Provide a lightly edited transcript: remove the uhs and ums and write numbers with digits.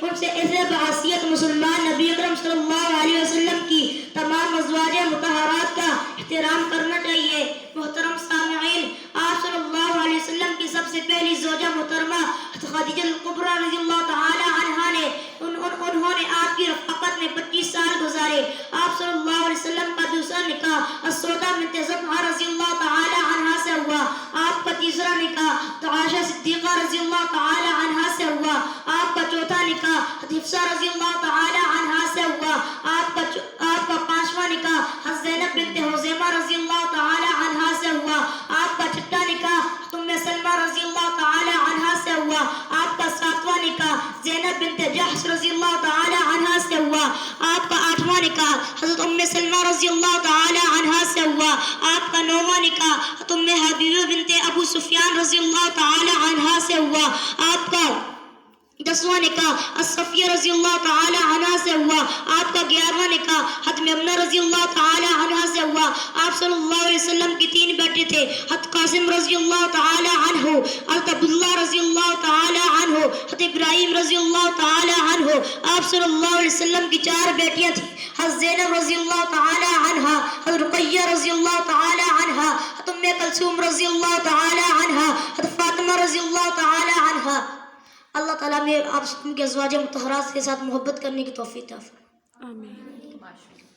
ان سے ایسے بحیثیت مسلمان نبی اکرم صلی اللہ علیہ وسلم کی تمام ازواج مطہرات کا احترام کرنا چاہیے۔ محترم سامعین، آپ صلی اللہ علیہ وسلم کی سب سے پہلی زوجہ محترمہ خدیجہ الکبریٰ رضی اللہ تعالی عنہا نے انہوں نے آپ کی رفاقت میں 25 سال گزارے۔ آپ صلی اللہ علیہ وسلم کا دوسرا نکاح السودہ بنت زمعہ رضی اللہ تعالی عنہا سے ہوا۔ آپ کا تیسرا نکاح عائشہ صدیقہ رضی اللہ تعالی عنہا سے ہوا۔ آپ کا چوتھا نکاح حفصہ رضی اللہ تعالی عنہا سے ہوا۔ آپ کا پانچواں نکاح زینب بنت خزیمہ رضی اللہ تعالی عنہا سے ہوا۔ آپ کا چھٹا نکاح ام سلمہ رضی اللہ تعالی عنہا سے ہوا۔ آپ کا ساتواں نکاح زینب بنت جحش رضی اللہ تعالی عنہا سے ہوا۔ آپ کا آٹھواں نکاح حضرت ام سلمہ رضی اللہ تعالی عنہا سے ہوا۔ آپ کا نوواں نکاح ام حبیبہ بنت ابو سفیان رضی اللہ تعالی عنہا سے ہوا۔ آپ کا 10واں نکاح صفیہ رضی اللہ تعالی عنہا سے ہوا۔ آپ کا 11واں نکاح حضرت میمنہ رضی اللہ تعالی عنہا سے ہوا۔ آپ صلی اللہ علیہ وسلم کی 3 بیٹے تھے، حضرت قاسم رضی اللہ تعالی عنہ، حضرت عبداللہ رضی اللہ تعالی عنہ، حضرت ابراہیم رضی اللہ تعالی عنہ۔ آپ صلی اللہ علیہ وسلم کی 4 بیٹیاں تھیں، حضرت زینب رضی اللہ تعالی عنہا، حضرت رقیہ رضی اللہ تعالی عنہا، حضرت ام کلثوم رضی اللہ تعالی عنہا، حضرت فاطمہ رضی اللہ تعالی عنہا۔ اللہ تعالیٰ میں آپ سب کے ازواج مطہرات کے ساتھ محبت کرنے کی توفیق عطا فرمائے۔ آمین۔